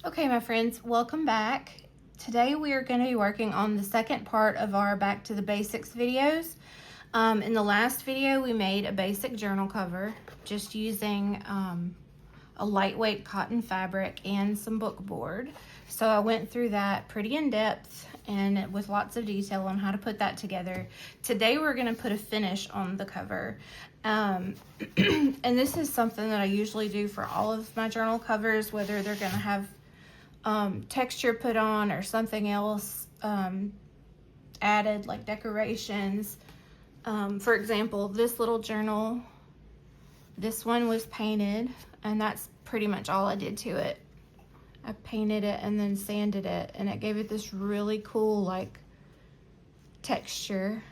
Okay, my friends, welcome back. Today we are going to be working on the second part of our Back to the Basics videos. In the last video, we made a basic journal cover just using a lightweight cotton fabric and some book board. So I went through that pretty in depth and with lots of detail on how to put that together. Today we're going to put a finish on the cover. And this is something that I usually do for all of my journal covers, whether they're going to have texture put on or something else added, like decorations. For example, this little journal, this one was painted, and that's pretty much all I did to it. I painted it and then sanded it, and it gave it this really cool like texture,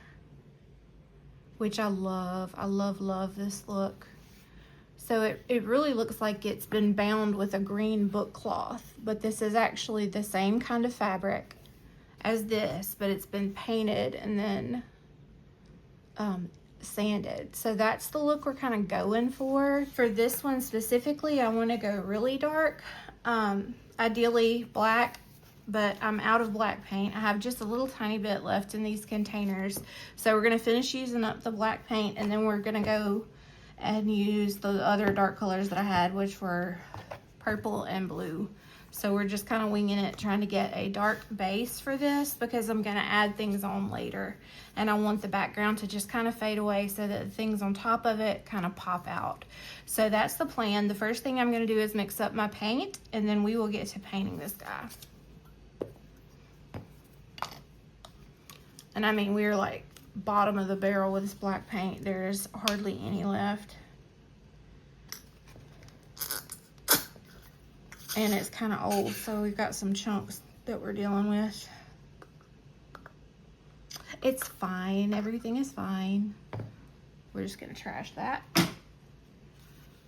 which I love. I love this look. So it really looks like it's been bound with a green book cloth, but this is actually the same kind of fabric as this, but it's been painted and then sanded. So that's the look we're kind of going for. For this one specifically, I want to go really dark, ideally black, but I'm out of black paint. I have just a little tiny bit left in these containers. So we're going to finish using up the black paint, and then we're going to go and use the other dark colors that I had, which were purple and blue. So we're just kind of winging it, trying to get a dark base for this because I'm going to add things on later. And I want the background to just kind of fade away so that the things on top of it kind of pop out. So that's the plan. The first thing I'm going to do is mix up my paint, and then we will get to painting this guy. And I mean, we're like bottom of the barrel with this black paint. There's hardly any left. And it's kind of old, so we've got some chunks that we're dealing with. It's fine. Everything is fine. We're just going to trash that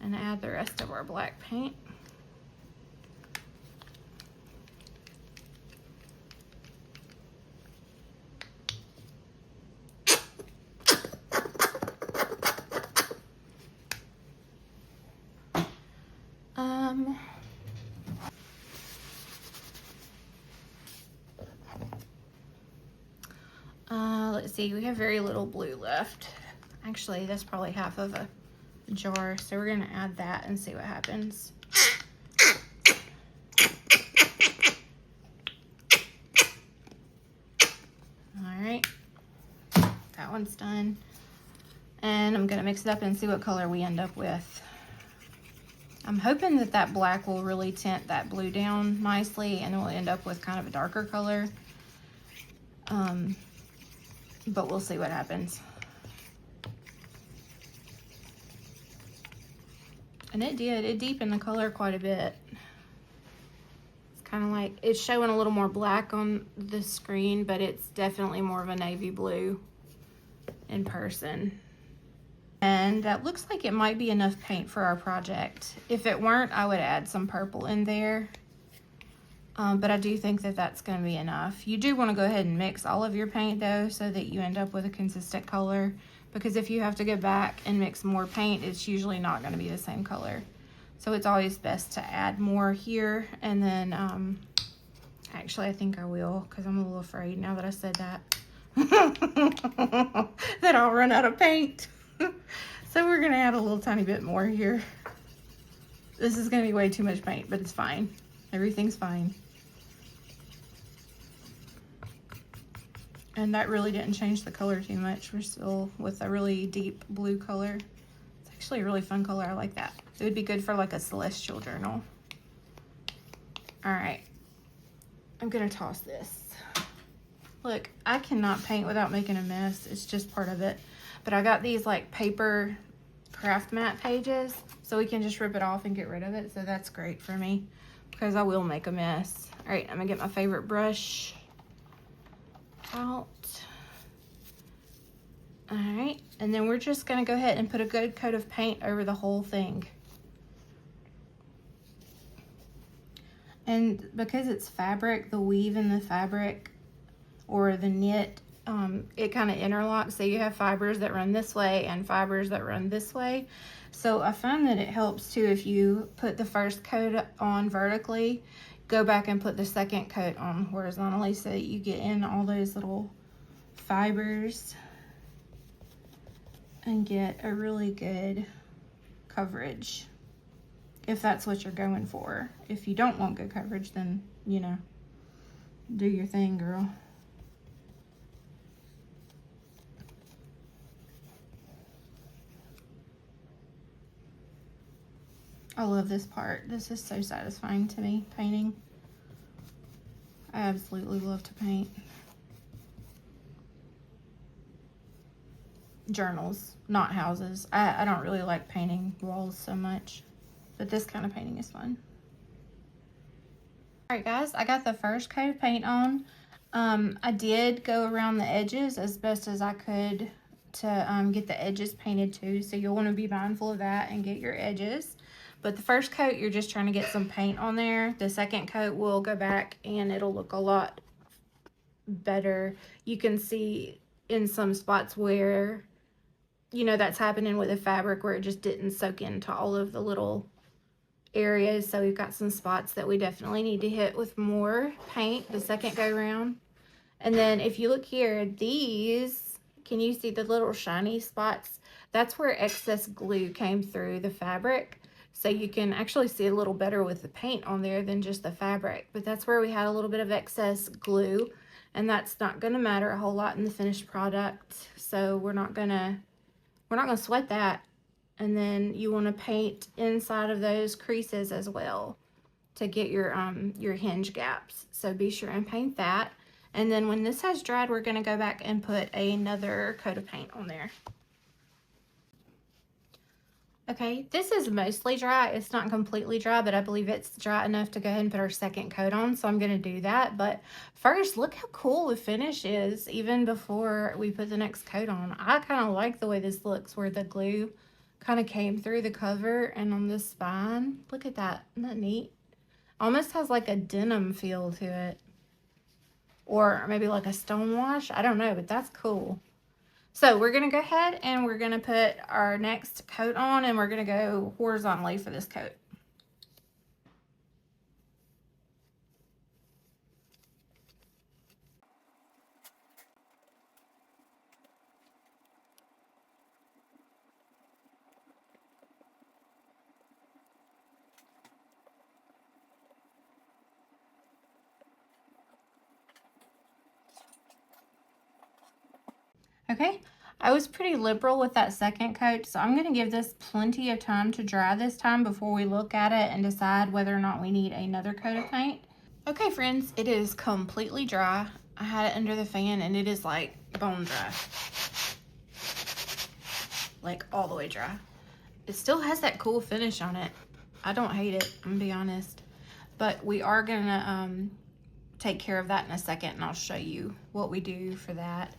and add the rest of our black paint. Let's see, we have very little blue left. Actually, that's probably half of a jar, so we're gonna add that and see what happens. All right, that one's done. And I'm gonna mix it up and see what color we end up with. I'm hoping that that black will really tint that blue down nicely, and we'll end up with kind of a darker color. But we'll see what happens. And it deepened the color quite a bit. It's kind of like, it's showing a little more black on the screen, but it's definitely more of a navy blue in person. And that looks like it might be enough paint for our project. If it weren't, I would add some purple in there. But I do think that that's going to be enough. You do want to go ahead and mix all of your paint though, so that you end up with a consistent color. Because if you have to go back and mix more paint, it's usually not going to be the same color. So it's always best to add more here. And then, actually I think I will, because I'm a little afraid now that I said that, that I'll run out of paint. So we're going to add a little tiny bit more here. This is going to be way too much paint, but it's fine. Everything's fine. And that really didn't change the color too much. We're still with a really deep blue color. It's actually a really fun color. I like that. It would be good for like a celestial journal. All right. I'm going to toss this. Look, I cannot paint without making a mess. It's just part of it. But I got these like paper craft mat pages, so we can just rip it off and get rid of it. So that's great for me because I will make a mess. All right, I'm going to get my favorite brush out. All right, and then we're just going to go ahead and put a good coat of paint over the whole thing. And because it's fabric, the weave in the fabric or the knit it kind of interlocks. So you have fibers that run this way and fibers that run this way. So I find that it helps too if you put the first coat on vertically, go back and put the second coat on horizontally so that you get in all those little fibers and get a really good coverage, if that's what you're going for. If you don't want good coverage, then, you know, do your thing, girl. I love this part. This is so satisfying to me, painting. I absolutely love to paint. Journals, not houses. I don't really like painting walls so much, but this kind of painting is fun. Alright guys, I got the first coat of paint on. I did go around the edges as best as I could to get the edges painted too, so you'll want to be mindful of that and get your edges. But the first coat, you're just trying to get some paint on there. The second coat will go back and it'll look a lot better. You can see in some spots where, you know, that's happening with the fabric where it just didn't soak into all of the little areas. So we've got some spots that we definitely need to hit with more paint the second go round. And then if you look here, these, can you see the little shiny spots? That's where excess glue came through the fabric. So you can actually see a little better with the paint on there than just the fabric. But that's where we had a little bit of excess glue, and that's not going to matter a whole lot in the finished product. So we're not gonna sweat that. And then you want to paint inside of those creases as well to get your hinge gaps. So be sure and paint that. And then when this has dried, we're going to go back and put another coat of paint on there. Okay, this is mostly dry. It's not completely dry, but I believe it's dry enough to go ahead and put our second coat on. So I'm going to do that. But first, look how cool the finish is even before we put the next coat on. I kind of like the way this looks where the glue kind of came through the cover and on the spine. Look at that. Isn't that neat? Almost has like a denim feel to it. Or maybe like a stone wash. I don't know, but that's cool. So we're going to go ahead and we're going to put our next coat on, and we're going to go horizontally for this coat. Okay, I was pretty liberal with that second coat, so I'm going to give this plenty of time to dry this time before we look at it and decide whether or not we need another coat of paint. Okay, friends, it is completely dry. I had it under the fan, and it is like bone dry. Like all the way dry. It still has that cool finish on it. I don't hate it, I'm gonna be honest. But we are gonna take care of that in a second, and I'll show you what we do for that.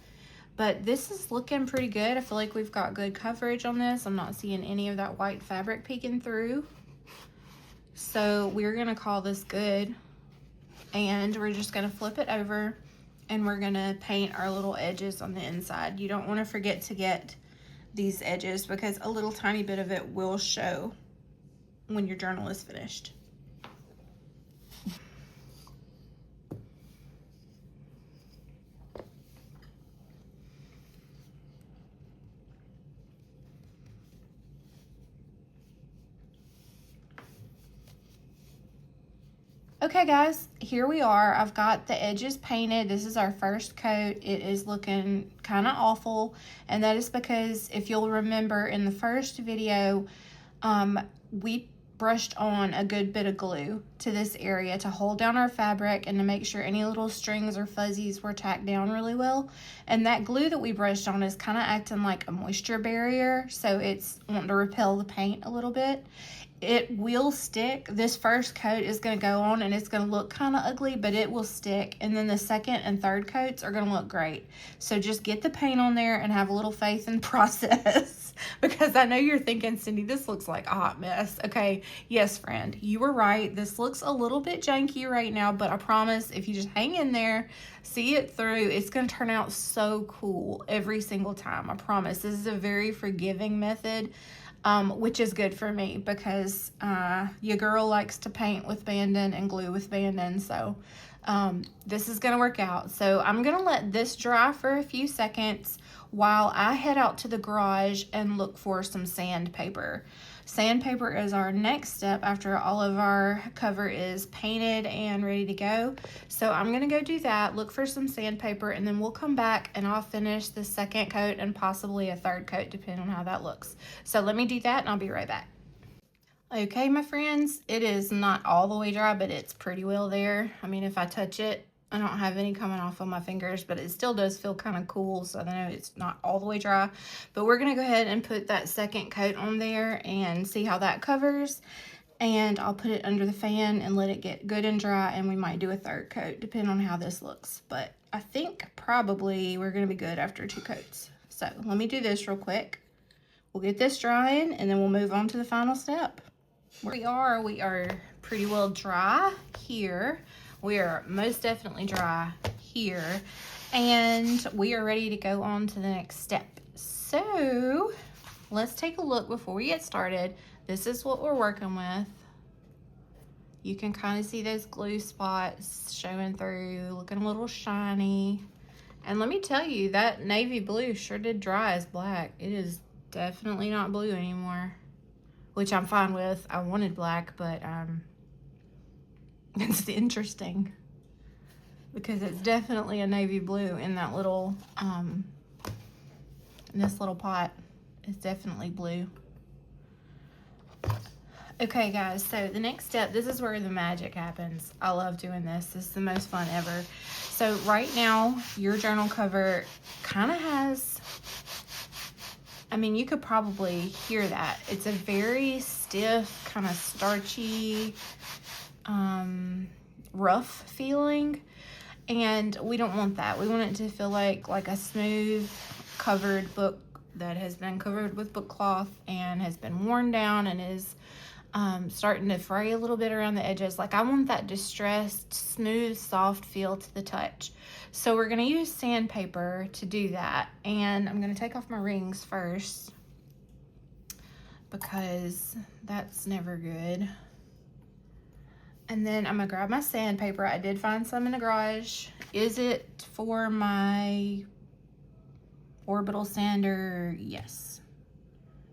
But this is looking pretty good. I feel like we've got good coverage on this. I'm not seeing any of that white fabric peeking through. So we're gonna call this good. And we're just gonna flip it over, and we're gonna paint our little edges on the inside. You don't wanna forget to get these edges because a little tiny bit of it will show when your journal is finished. Okay guys, here we are. I've got the edges painted. This is our first coat. It is looking kind of awful, and that is because if you'll remember in the first video, we brushed on a good bit of glue to this area to hold down our fabric and to make sure any little strings or fuzzies were tacked down really well. And that glue that we brushed on is kind of acting like a moisture barrier, so it's wanting to repel the paint a little bit. it will stick. This first coat is going to go on and it's going to look kind of ugly, but it will stick. And then the second and third coats are going to look great. So just get the paint on there and have a little faith in the process. Because I know you're thinking, Cindy, this looks like a hot mess. Okay, yes, friend, you were right. This looks a little bit janky right now, but I promise if you just hang in there, see it through, it's going to turn out so cool every single time. I promise. This is a very forgiving method. Which is good for me because your girl likes to paint with banding and glue with banding. So this is going to work out. So I'm going to let this dry for a few seconds while I head out to the garage and look for some sandpaper. Sandpaper is our next step after all of our cover is painted and ready to go. So I'm going to go do that, look for some sandpaper, and then we'll come back and I'll finish the second coat and possibly a third coat depending on how that looks. So let me do that and I'll be right back. Okay, my friends, it is not all the way dry, but it's pretty well there. I mean, if I touch it, I don't have any coming off on my fingers, but it still does feel kind of cool, so I know it's not all the way dry. But we're going to go ahead and put that second coat on there and see how that covers. And I'll put it under the fan and let it get good and dry, and we might do a third coat, depending on how this looks. But I think probably we're going to be good after 2 coats. So let me do this real quick. We'll get this drying, and then we'll move on to the final step. We are pretty well dry here. We are most definitely dry here, and we are ready to go on to the next step. So let's take a look before we get started. This is what we're working with. You can kind of see those glue spots showing through, looking a little shiny. And let me tell you, that navy blue sure did dry as black. It is definitely not blue anymore, which I'm fine with. I wanted black, but it's interesting because it's definitely a navy blue in that little in this little pot. It's definitely blue. Okay guys, so the next step, this is where the magic happens. I love doing this. This is the most fun ever. So right now your journal cover kind of has, I mean, you could probably hear that. It's a very stiff, kind of starchy, rough feeling, and we don't want that. We want it to feel like a smooth covered book that has been covered with book cloth and has been worn down and is starting to fray a little bit around the edges. Like, I want that distressed, smooth, soft feel to the touch. So we're going to use sandpaper to do that, and I'm going to take off my rings first because that's never good. And then I'm gonna grab my sandpaper. I did find some in the garage. Is it for my orbital sander? Yes.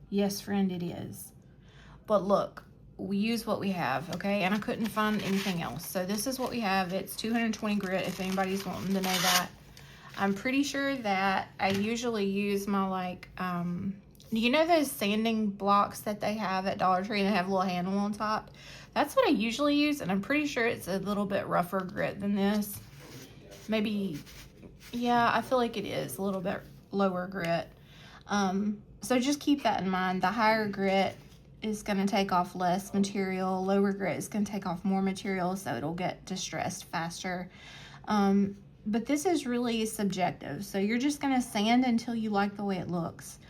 Yes, friend, it is. But look, we use what we have, okay? And I couldn't find anything else. So this is what we have. It's 220 grit, if anybody's wanting to know that. I'm pretty sure that I usually use my, you know those sanding blocks that they have at Dollar Tree and they have a little handle on top? That's what I usually use, and I'm pretty sure it's a little bit rougher grit than this. Maybe, yeah, I feel like it is a little bit lower grit. So just keep that in mind. The higher grit is going to take off less material. Lower grit is going to take off more material, so it'll get distressed faster. But this is really subjective, so you're just going to sand until you like the way it looks.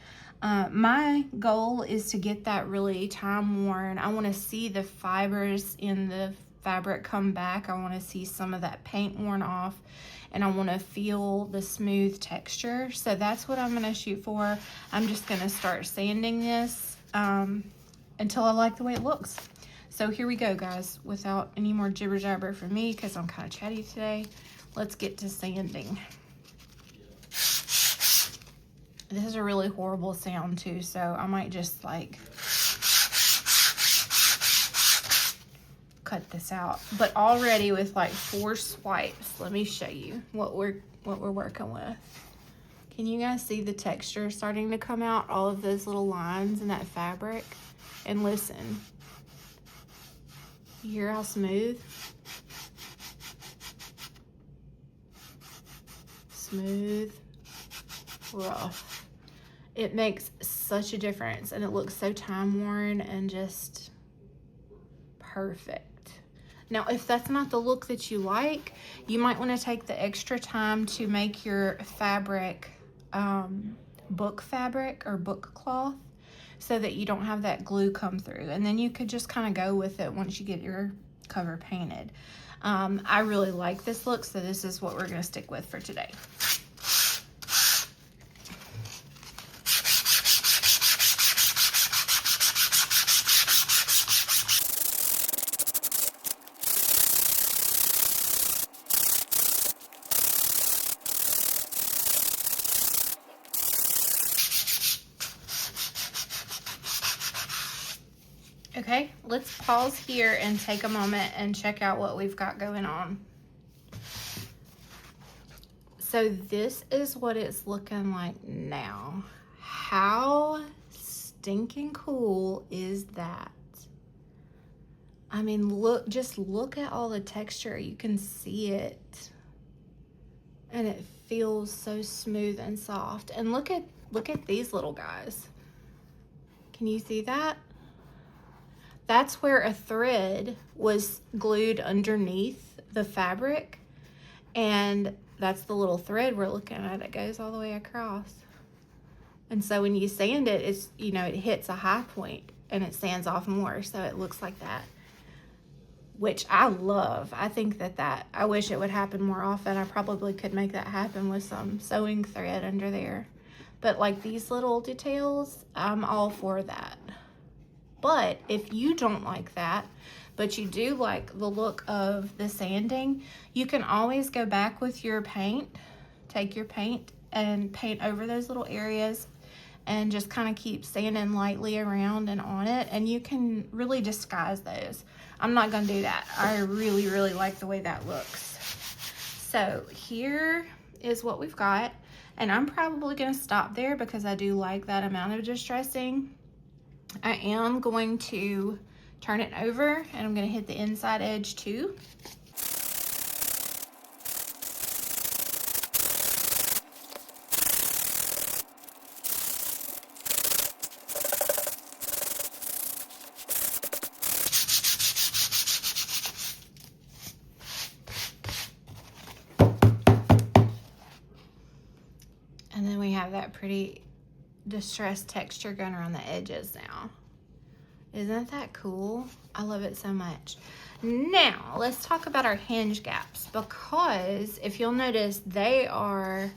My goal is to get that really time worn. I want to see the fibers in the fabric come back. I want to see some of that paint worn off, and I want to feel the smooth texture. So that's what I'm going to shoot for. I'm just going to start sanding this until I like the way it looks. So here we go, guys. Without any more jibber jabber from me, because I'm kind of chatty today, let's get to sanding. This is a really horrible sound too, so I might just cut this out. But already with 4 swipes, let me show you what we're working with. Can you guys see the texture starting to come out? All of those little lines in that fabric. And listen, you hear how smooth? Smooth, rough. It makes such a difference, and it looks so time worn and just perfect. Now, if that's not the look that you like, you might want to take the extra time to make your fabric book fabric or book cloth so that you don't have that glue come through. And then you could just kind of go with it once you get your cover painted. I really like this look, so this is what we're going to stick with for today. Okay, let's pause here and take a moment and check out what we've got going on. So this is what it's looking like now. How stinking cool is that? I mean, look, just look at all the texture. You can see it. And it feels so smooth and soft. And look at these little guys. Can you see that? That's where a thread was glued underneath the fabric, and that's the little thread we're looking at. It goes all the way across. And so when you sand it, it's, you know, it hits a high point and it sands off more, so it looks like that, which I love. I think that I wish it would happen more often. I probably could make that happen with some sewing thread under there. But like these little details, I'm all for that. But if you don't like that, but you do like the look of the sanding, you can always go back with your paint, take your paint and paint over those little areas and just kind of keep sanding lightly around and on it, and you can really disguise those. I'm not gonna do that. I really, really like the way that looks. So here is what we've got, and I'm probably gonna stop there because I do like that amount of distressing. I am going to turn it over and I'm going to hit the inside edge too. And then we have that pretty distressed texture going around the edges now. Isn't that cool? I love it so much. Now let's talk about our hinge gaps, because if you'll notice, they are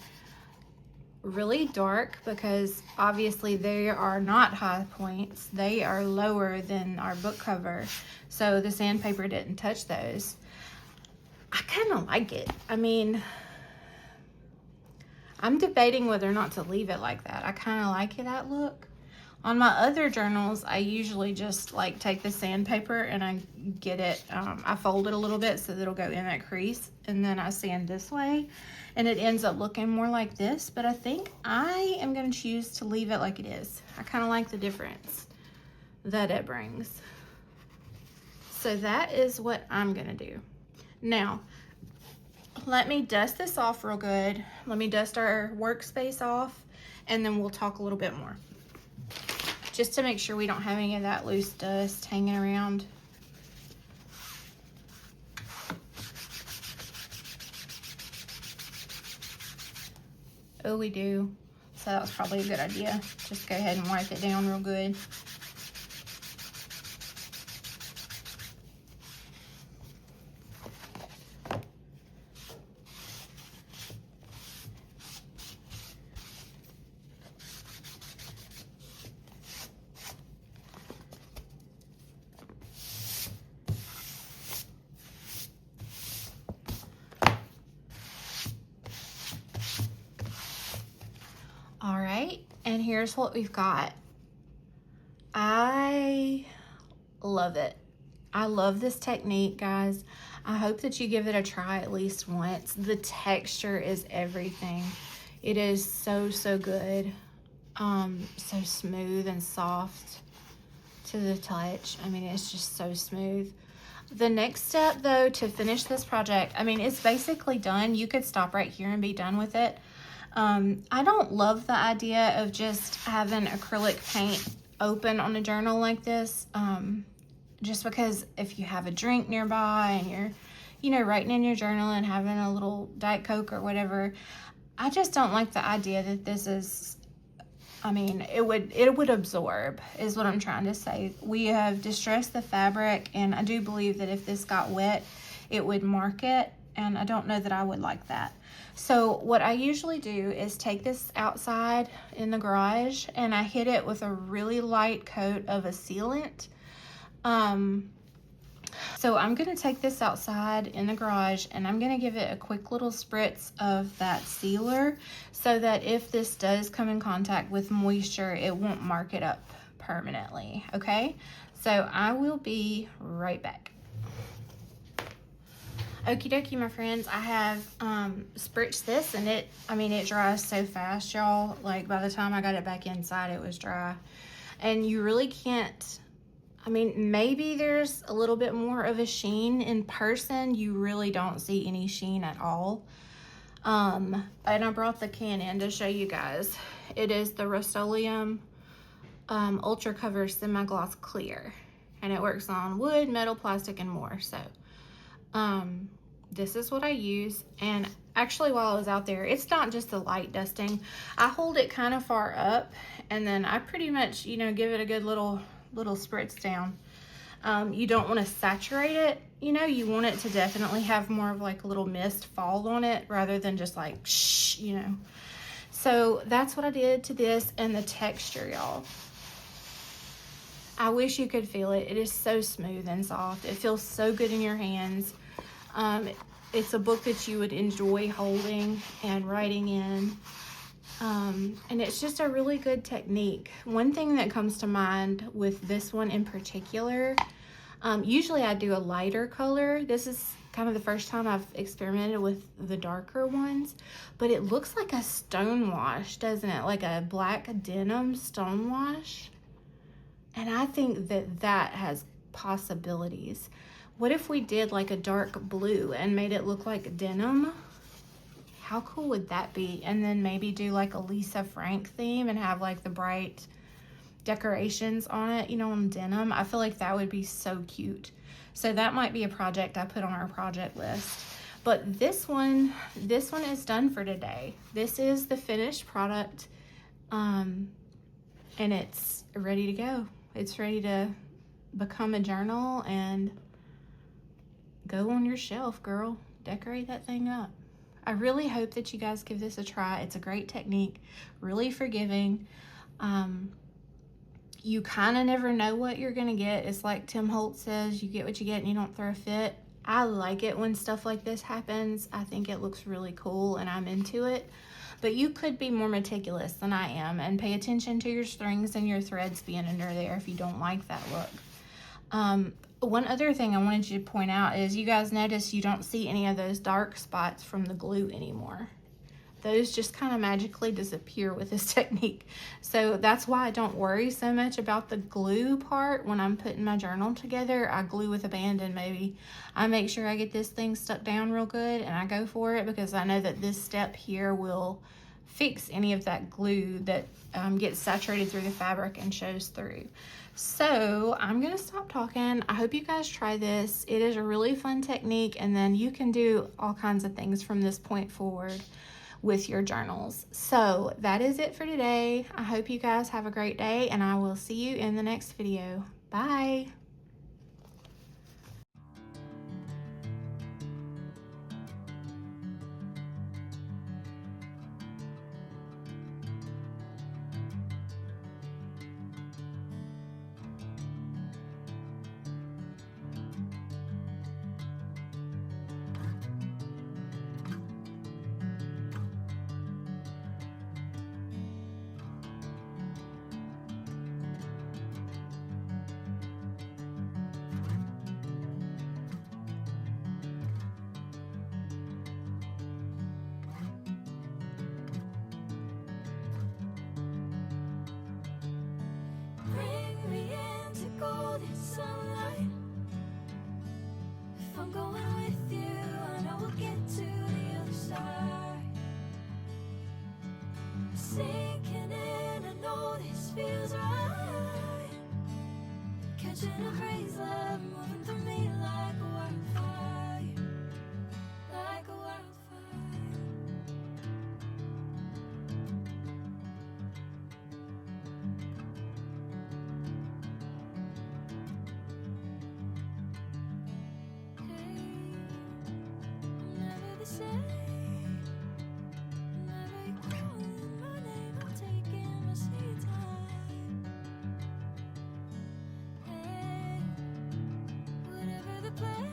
really dark because obviously they are not high points. They are lower than our book cover, so the sandpaper didn't touch those. I kind of like it. I mean, I'm debating whether or not to leave it like that. I kind of like that look. On my other journals, I usually just like take the sandpaper and I get it, I fold it a little bit so that it'll go in that crease, and then I sand this way and it ends up looking more like this. But I think I am going to choose to leave it like it is. I kind of like the difference that it brings. So that is what I'm going to do. Now, let me dust this off real good. Let me dust our workspace off, and then we'll talk a little bit more, just to make sure we don't have any of that loose dust hanging around. Oh, we do. So that was probably a good idea. Just go ahead and wipe it down real good. All right, and here's what we've got. I love it. I love this technique, guys. I hope that you give it a try at least once. The texture is everything. It is so, so good. So smooth and soft to the touch. I mean, it's just so smooth. The next step, though, to finish this project, I mean, it's basically done. You could stop right here and be done with it. I don't love the idea of just having acrylic paint open on a journal like this. just because if you have a drink nearby and you're, you know, writing in your journal and having a little Diet Coke or whatever, I just don't like the idea that this is, I mean, it would absorb, is what I'm trying to say. We have distressed the fabric, and I do believe that if this got wet, it would mark it, and I don't know that I would like that. So what I usually do is take this outside in the garage, and I hit it with a really light coat of a sealant. So I'm going to take this outside in the garage, and I'm going to give it a quick little spritz of that sealer so that if this does come in contact with moisture, it won't mark it up permanently, okay? So I will be right back. Okie dokie, my friends, I have spritzed this, and it dries so fast, y'all. Like, by the time I got it back inside, it was dry. And you really can't, I mean, maybe there's a little bit more of a sheen in person. You really don't see any sheen at all. And I brought the can in to show you guys. It is the Rust-Oleum Ultra Cover Semi-Gloss Clear. And it works on wood, metal, plastic, and more. So, this is what I use. And actually, while I was out there, it's not just the light dusting. I hold it kind of far up, and then I pretty much, you know, give it a good little spritz down. You don't want to saturate it, you know, you want it to definitely have more of like a little mist fall on it rather than just like shh, you know. So that's what I did to this, and the texture, y'all, I wish you could feel it. It is so smooth and soft. It feels so good in your hands. It's a book that you would enjoy holding and writing in. And it's just a really good technique. One thing that comes to mind with this one in particular, usually I do a lighter color. This is kind of the first time I've experimented with the darker ones, but it looks like a stone wash, doesn't it? Like a black denim stone wash. And I think that that has possibilities. What if we did like a dark blue and made it look like denim? How cool would that be? And then maybe do like a Lisa Frank theme and have like the bright decorations on it, you know, on denim. I feel like that would be so cute. So that might be a project I put on our project list. But this one is done for today. This is the finished product, and it's ready to go. It's ready to become a journal and go on your shelf, girl. Decorate that thing up. I really hope that you guys give this a try. It's a great technique, really forgiving. You kind of never know what you're gonna get. It's like Tim Holtz says, you get what you get and you don't throw a fit. I like it when stuff like this happens. I think it looks really cool and I'm into it. But you could be more meticulous than I am and pay attention to your strings and your threads being under there if you don't like that look. One other thing I wanted you to point out is you guys notice you don't see any of those dark spots from the glue anymore. Those just kind of magically disappear with this technique. So that's why I don't worry so much about the glue part when I'm putting my journal together. I glue with a band, and maybe I make sure I get this thing stuck down real good and I go for it, because I know that this step here will fix any of that glue that gets saturated through the fabric and shows through. So I'm gonna stop talking. I hope you guys try this. It is a really fun technique, and then you can do all kinds of things from this point forward with your journals. So that is it for today. I hope you guys have a great day, and I will see you in the next video. Bye. Bring me into golden sunlight. If I'm going with you, I know we'll get to the other side. Sinking in, I know this feels right. Catching a breeze, love. plan.